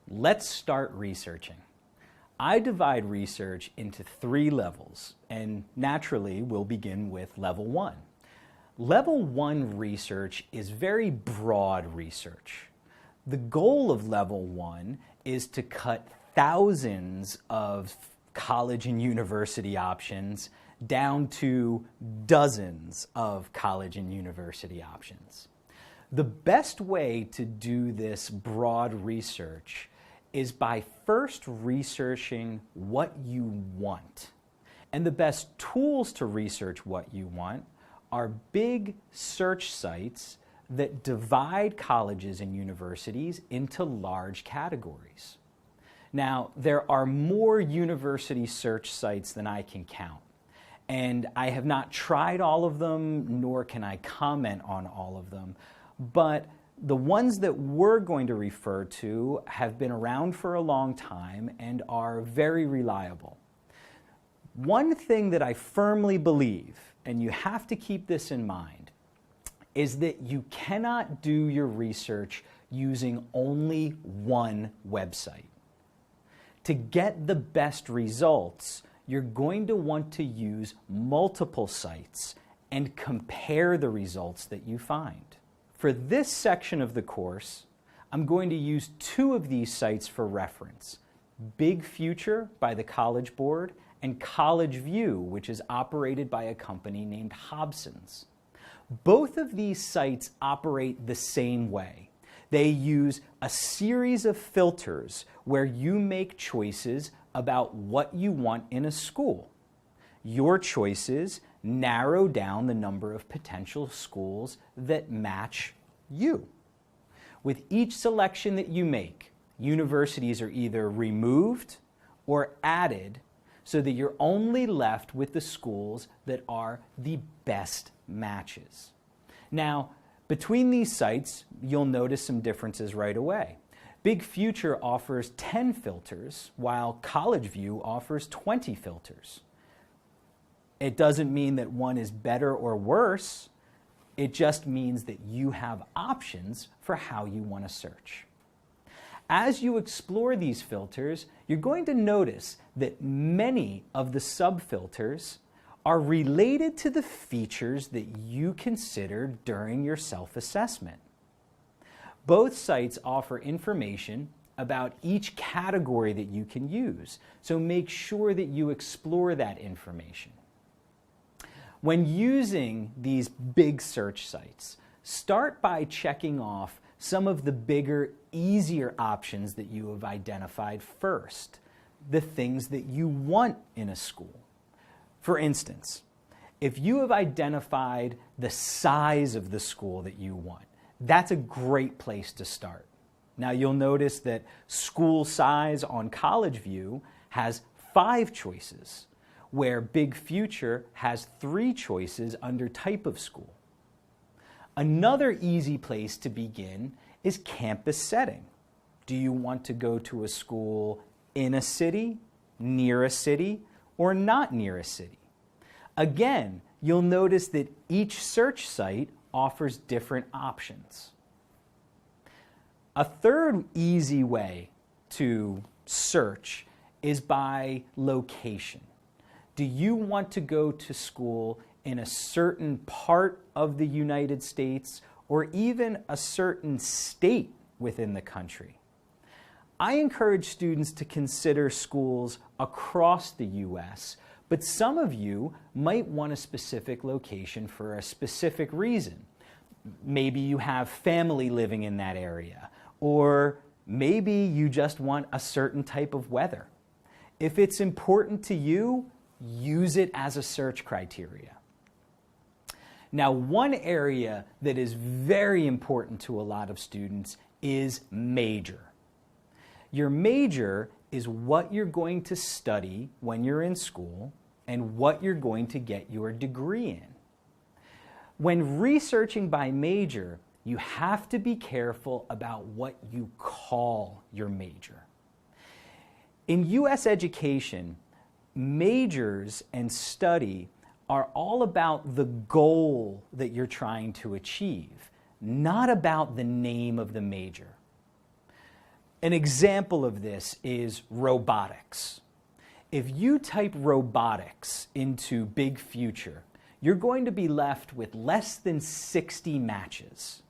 Let's start researching. I divide research into 3 levels, and naturally we'll begin with level 1. Level 1 research is very broad research. The goal of level 1 is to cut thousands of college and university options down to dozens of college and university options. The best way to do this broad research is by first researching what you want. And the best tools to research what you want are big search sites that divide colleges and universities into large categories. Now, there are more university search sites than I can count, and I have not tried all of them, nor can I comment on all of them, but the ones that we're going to refer to have been around for a long time and are very reliable. One thing that I firmly believe, and you have to keep this in mind, is that you cannot do your research using only one website. To get the best results, you're going to want to use multiple sites and compare the results that you find. For this section of the course, I'm going to use 2 of these sites for reference: Big Future by the College Board and College View, which is operated by a company named Hobsons. Both of these sites operate the same way. They use a series of filters where you make choices about what you want in a school. Your choices narrow down the number of potential schools that match you. With each selection that you make, universities are either removed or added so that you're only left with the schools that are the best matches. Now, between these sites, you'll notice some differences right away. Big Future offers 10 filters, while College View offers 20 filters. It doesn't mean that one is better or worse. It just means that you have options for how you want to search. As you explore these filters, you're going to notice that many of the sub-filters are related to the features that you considered during your self-assessment. Both sites offer information about each category that you can use, so make sure that you explore that information. When using these big search sites, start by checking off some of the bigger, easier options that you have identified first, the things that you want in a school. For instance, if you have identified the size of the school that you want, that's a great place to start. Now you'll notice that school size on College View has 5 choices, where Big Future has 3 choices under type of school. Another easy place to begin is campus setting. Do you want to go to a school in a city, near a city, or not near a city? Again, you'll notice that each search site offers different options. A third easy way to search is by location. Do you want to go to school in a certain part of the United States or even a certain state within the country? I encourage students to consider schools across the U.S., but some of you might want a specific location for a specific reason. Maybe you have family living in that area, or maybe you just want a certain type of weather. If it's important to you, use it as a search criteria. Now, one area that is very important to a lot of students is major. Your major is what you're going to study when you're in school and what you're going to get your degree in. When researching by major, you have to be careful about what you call your major. In U.S. education, majors and study are all about the goal that you're trying to achieve, not about the name of the major. An example of this is robotics. If you type robotics into Big Future, you're going to be left with less than 60 matches.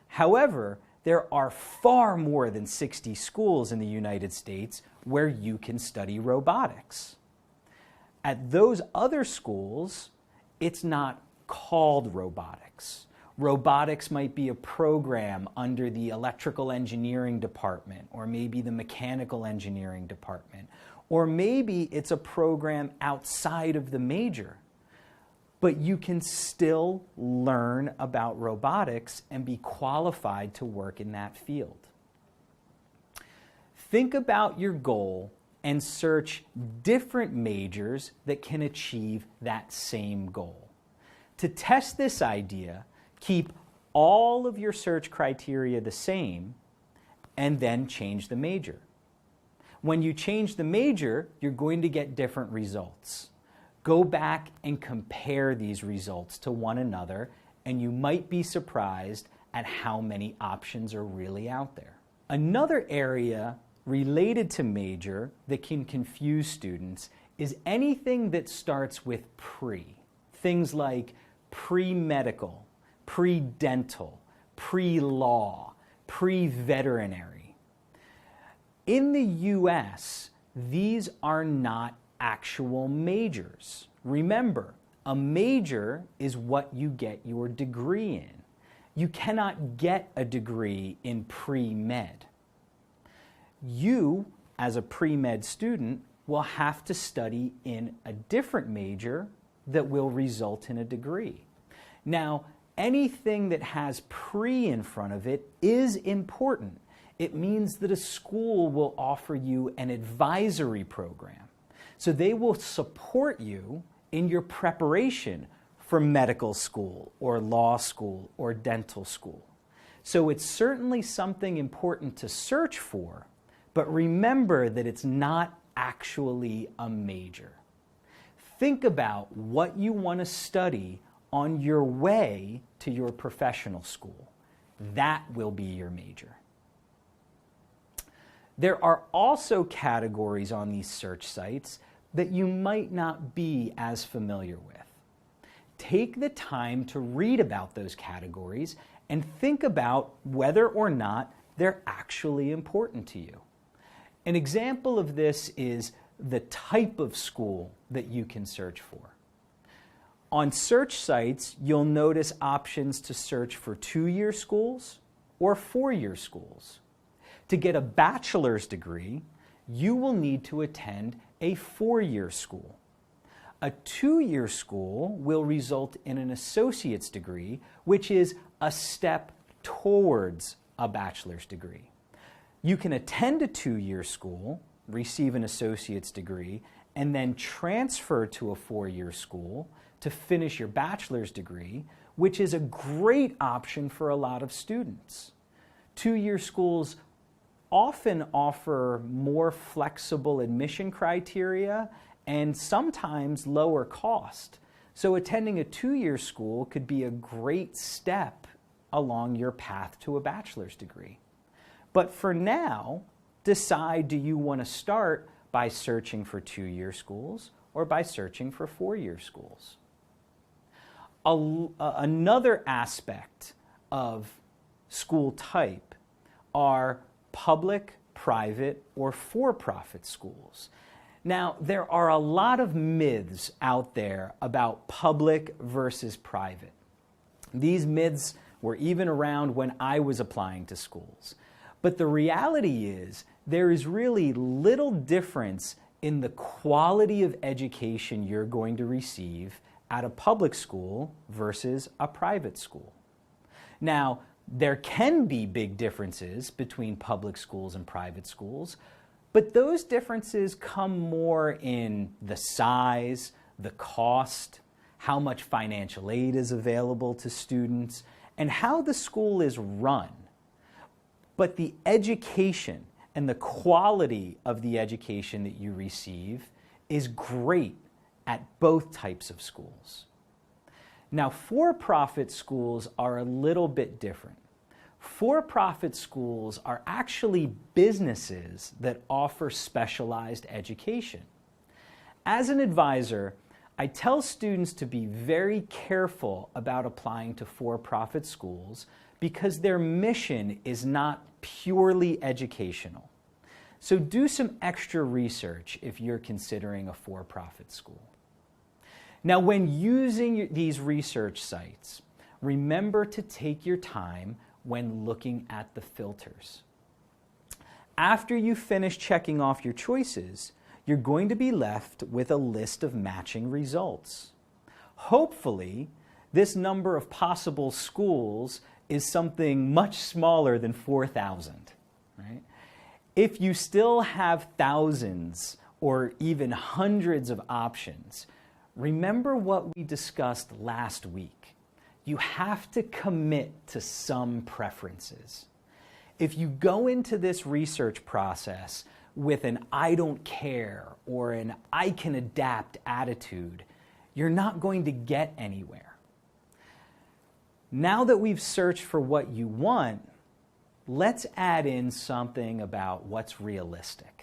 However, there are far more than 60 schools in the United States where you can study robotics. At those other schools, it's not called robotics. Robotics might be a program under the electrical engineering department, or maybe the mechanical engineering department, or maybe it's a program outside of the major. But you can still learn about robotics and be qualified to work in that field. Think about your goal and search different majors that can achieve that same goal. To test this idea, keep all of your search criteria the same and then change the major. When you change the major, you're going to get different results. Go back and compare these results to one another, and you might be surprised at how many options are really out there. Another area related to major that can confuse students is anything that starts with pre. Things like pre-medical, pre-dental, pre-law, pre-veterinary. In the US, these are not actual majors. Remember, a major is what you get your degree in. You cannot get a degree in pre-med. You, as a pre-med student, will have to study in a different major that will result in a degree. Now, anything that has pre in front of it is important. It means that a school will offer you an advisory program. So they will support you in your preparation for medical school or law school or dental school. So it's certainly something important to search for, but remember that it's not actually a major. Think about what you want to study on your way to your professional school. That will be your major. There are also categories on these search sites that you might not be as familiar with. Take the time to read about those categories and think about whether or not they're actually important to you. An example of this is the type of school that you can search for. On search sites, you'll notice options to search for 2-year schools or 4-year schools. To get a bachelor's degree, you will need to attend a 4-year school. A 2-year school will result in an associate's degree, which is a step towards a bachelor's degree. You can attend a 2-year school, receive an associate's degree, and then transfer to a 4-year school to finish your bachelor's degree, which is a great option for a lot of students. 2-year schools often offer more flexible admission criteria and sometimes lower cost. So attending a 2-year school could be a great step along your path to a bachelor's degree. But for now, decide, do you want to start by searching for 2-year schools or by searching for 4-year schools? Another aspect of school type are public, private, or for-profit schools. Now, there are a lot of myths out there about public versus private. These myths were even around when I was applying to schools. But the reality is, there is really little difference in the quality of education you're going to receive at a public school versus a private school. Now, there can be big differences between public schools and private schools, but those differences come more in the size, the cost, how much financial aid is available to students, and how the school is run. But the education and the quality of the education that you receive is great at both types of schools. Now, for-profit schools are a little bit different. For-profit schools are actually businesses that offer specialized education. As an advisor, I tell students to be very careful about applying to for-profit schools because their mission is not purely educational. So do some extra research if you're considering a for-profit school. Now, when using these research sites, remember to take your time when looking at the filters. After you finish checking off your choices, you're going to be left with a list of matching results. Hopefully, this number of possible schools is something much smaller than 4,000, right? If you still have thousands or even hundreds of options, remember what we discussed last week. You have to commit to some preferences. If you go into this research process with an I don't care or an I can adapt attitude, you're not going to get anywhere. Now that we've searched for what you want, let's add in something about what's realistic.